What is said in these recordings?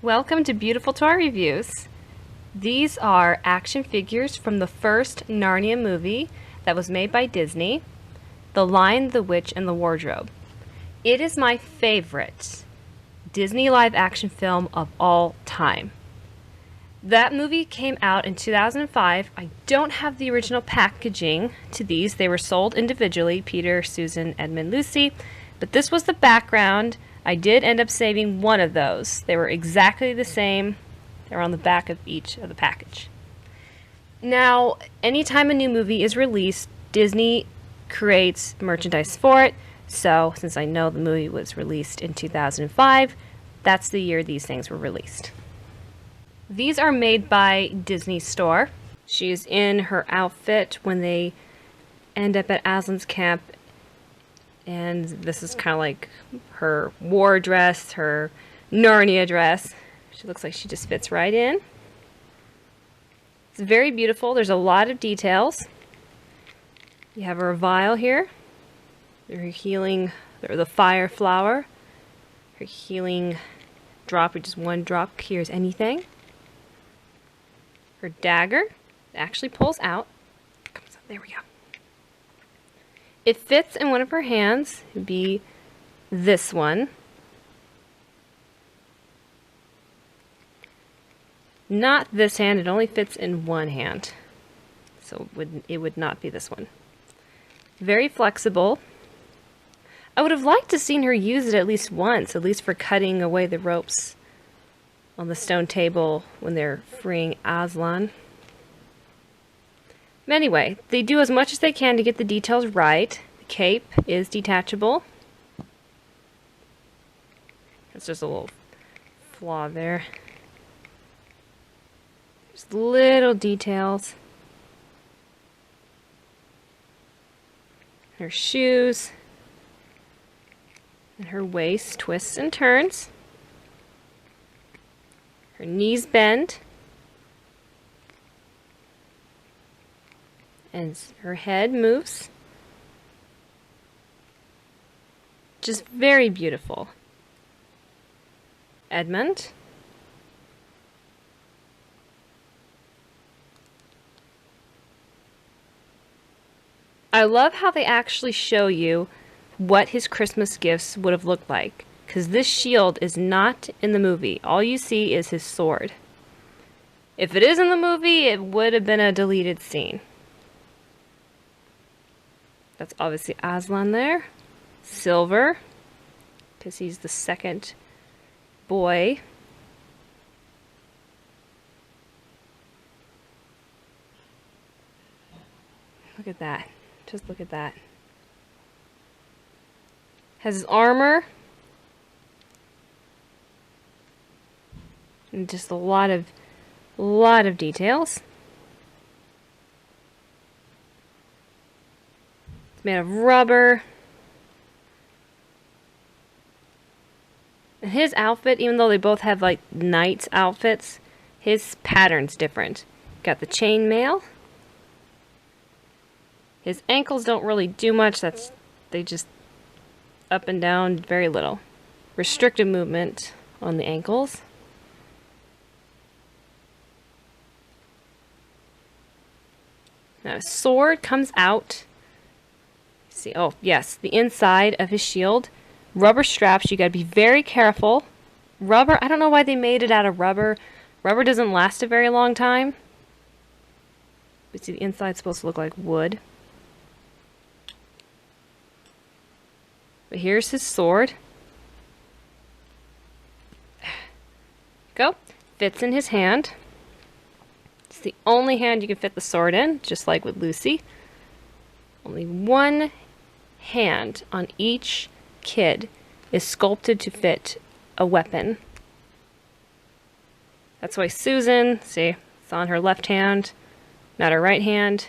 Welcome to Beautiful Toy Reviews. These are action figures from the first Narnia movie that was made by Disney, The Lion, the Witch, and the Wardrobe. It is my favorite Disney live action film of all time. That movie came out in 2005. I don't have the original packaging to these. They were sold individually, Peter, Susan, Edmund, Lucy, but this was the background. I did end up saving one of those. They were exactly the same. They were on the back of each of the package. Now, anytime a new movie is released, Disney creates merchandise for it. So, since I know the movie was released in 2005, that's the year these things were released. These are made by Disney Store. She's in her outfit when they end up at Aslan's camp. And this is kind of like her war dress, her Narnia dress. She looks like she just fits right in. It's very beautiful. There's a lot of details. You have her vial here. Her healing, or the fire flower. Her healing drop, which is one drop, cures anything. Her dagger actually pulls out. Comes out. There we go. It fits in one of her hands. It would be this one. Not this hand. It only fits in one hand. So it would not be this one. Very flexible. I would have liked to have seen her use it at least once, at least for cutting away the ropes on the stone table when they're freeing Aslan. Anyway, they do as much as they can to get the details right. The cape is detachable. It's just a little flaw there. Just little details. Her shoes. And her waist twists and turns. Her knees bend. And her head moves. Just very beautiful. Edmund. I love how they actually show you what his Christmas gifts would have looked like, because this shield is not in the movie. All you see is his sword. If it is in the movie, it would have been a deleted scene. That's obviously Aslan there. Silver, because he's the second boy. Look at that. Just look at that. Has his armor. And just a lot of details. It's made of rubber. And his outfit, even though they both have like knight's outfits, his pattern's different. Got the chainmail. His ankles don't really do much. They just up and down very little. Restricted movement on the ankles. Now his sword comes out. See, oh yes, the inside of his shield. Rubber straps, you gotta be very careful. Rubber, I don't know why they made it out of rubber. Rubber doesn't last a very long time. But see, the inside's supposed to look like wood. But here's his sword. Go. Fits in his hand. It's the only hand you can fit the sword in, just like with Lucy. Only one hand on each kid is sculpted to fit a weapon. That's why Susan, see, it's on her left hand, not her right hand.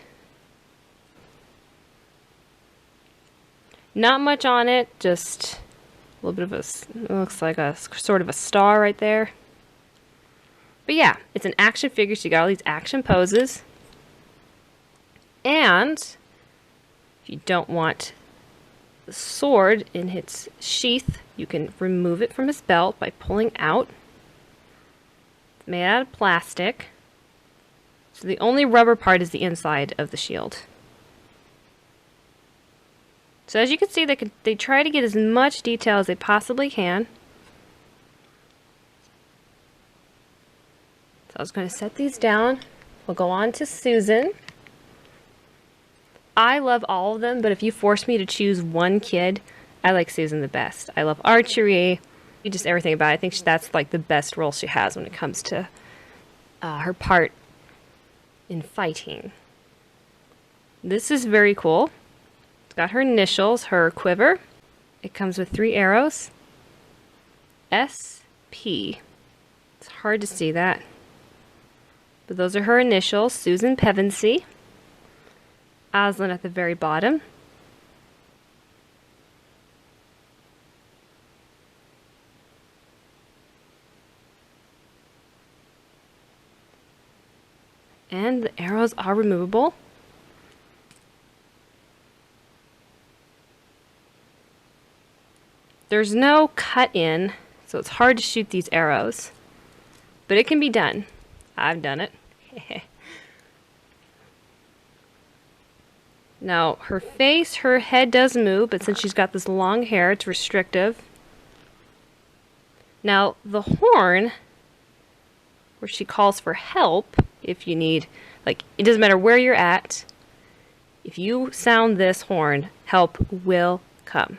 Not much on it, just a little bit of it looks like a sort of a star right there. But yeah, it's an action figure, so you got all these action poses. And if you don't want the sword in its sheath, you can remove it from his belt by pulling out. made out of plastic. So the only rubber part is the inside of the shield. So as you can see, they try to get as much detail as they possibly can. So I was going to set these down. We'll go on to Susan. I love all of them, but if you force me to choose one kid, I like Susan the best. I love archery, just everything about it. I think that's like the best role she has when it comes to her part in fighting. This is very cool. It's got her initials, her quiver. It comes with 3 arrows. SP. It's hard to see that. But those are her initials, Susan Pevensie. Aslan at the very bottom. And the arrows are removable. There's no cut in, so it's hard to shoot these arrows. But it can be done. I've done it. Now, her face, her head does move, but since she's got this long hair, it's restrictive. Now, the horn, where she calls for help, if you need, like, it doesn't matter where you're at, if you sound this horn, help will come.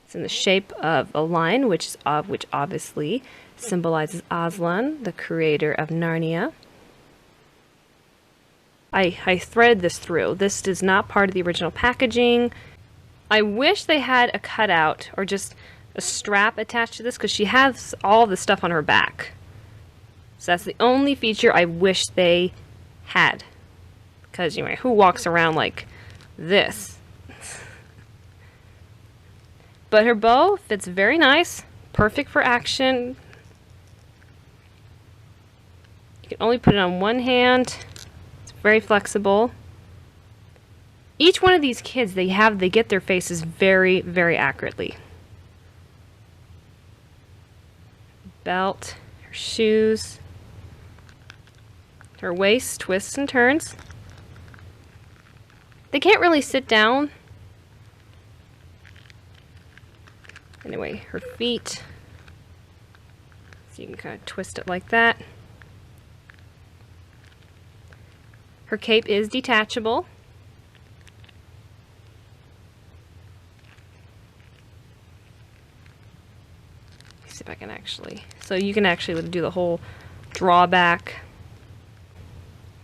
It's in the shape of a lion, which obviously symbolizes Aslan, the creator of Narnia. I threaded this through. This is not part of the original packaging. I wish they had a cutout or just a strap attached to this, because she has all the stuff on her back. So that's the only feature I wish they had. Because, anyway, who walks around like this? But her bow fits very nice. Perfect for action. You can only put it on one hand. It's very flexible. Each one of these kids, they get their faces very, very accurately. Belt, her shoes, her waist twists and turns. They can't really sit down. Anyway, her feet. So you can kind of twist it like that. Her cape is detachable. Let's see if I can actually... So you can actually do the whole drawback.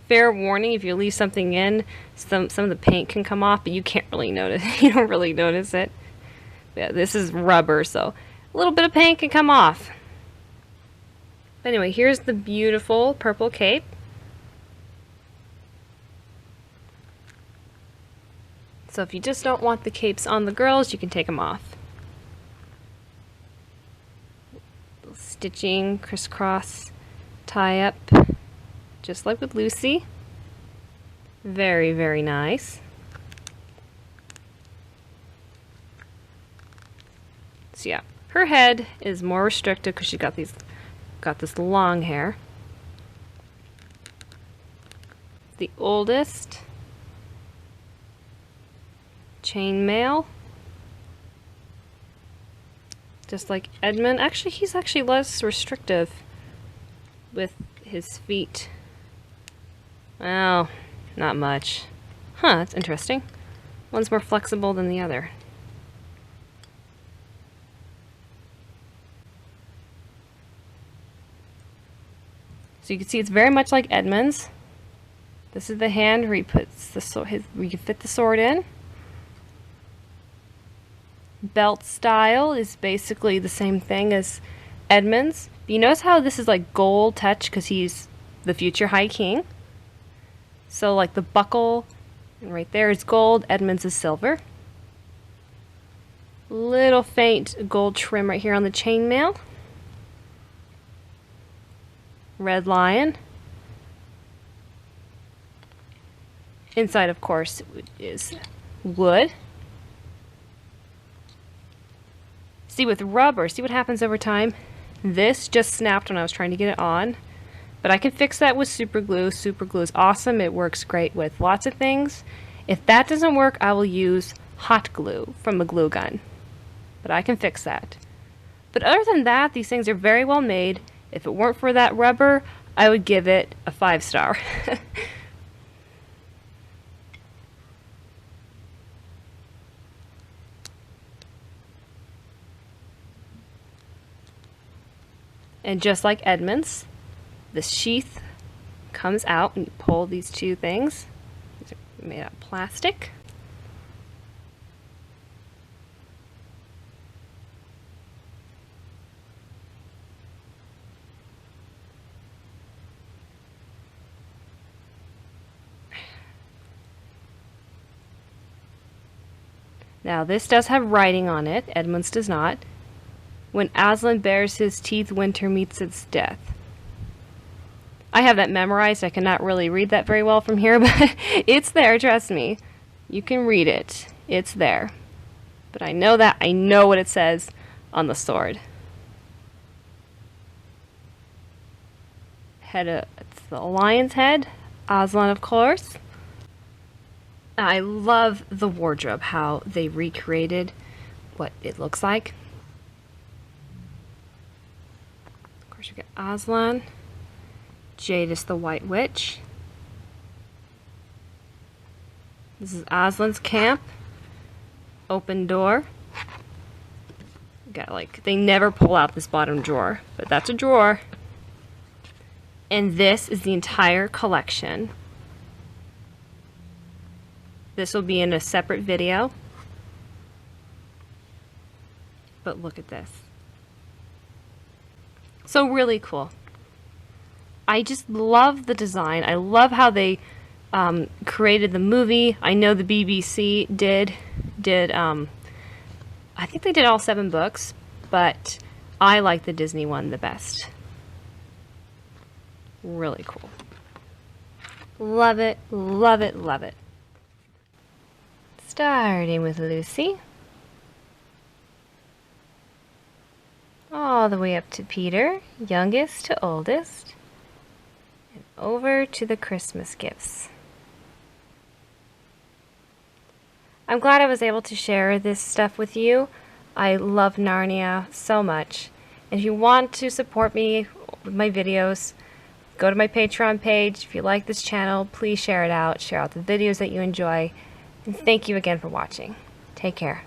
Fair warning, if you leave something in, some of the paint can come off, but you can't really notice. You don't really notice it. Yeah, this is rubber, so a little bit of paint can come off. But anyway, here's the beautiful purple cape. So if you just don't want the capes on the girls, you can take them off. Little stitching, crisscross, tie up, just like with Lucy. Very, very nice. So yeah, her head is more restricted because she got this long hair. The oldest chainmail, just like Edmund. Actually, he's actually less restrictive with his feet. Well, not much. Huh, that's interesting. One's more flexible than the other. So you can see it's very much like Edmund's. This is the hand where he puts the where you can fit the sword in. Belt style is basically the same thing as Edmund's. But you notice how this is like gold touch because he's the future High King. So like the buckle right there is gold, Edmund's is silver. Little faint gold trim right here on the chainmail. Red lion. Inside, of course, is wood. See, with rubber, see what happens over time? This just snapped when I was trying to get it on. But I can fix that with super glue. Super glue is awesome. It works great with lots of things. If that doesn't work, I will use hot glue from a glue gun. But I can fix that. But other than that, these things are very well made. If it weren't for that rubber, I would give it a 5-star. And just like Edmund's, the sheath comes out when you pull these two things. These are made out of plastic. Now this does have writing on it, Edmund's does not. When Aslan bares his teeth, winter meets its death. I have that memorized. I cannot really read that very well from here, but it's there, trust me. You can read it. It's there. But I know that. I know what it says on the sword. It's the lion's head. Aslan, of course. I love the wardrobe, how they recreated what it looks like. Of course, you get Aslan, Jadis the White Witch. This is Aslan's camp. Open door. Got like, they never pull out this bottom drawer, but that's a drawer. And this is the entire collection. This will be in a separate video. But look at this. So really cool. I just love the design. I love how they created the movie. I know the BBC did I think they did all 7 books, but I like the Disney one the best. Really cool. Love it, love it, love it. Starting with Lucy, all the way up to Peter, youngest to oldest, and over to the Christmas gifts. I'm glad I was able to share this stuff with you. I love Narnia so much. And if you want to support me with my videos, go to my Patreon page. If you like this channel, please share it out. Share out the videos that you enjoy. And thank you again for watching. Take care.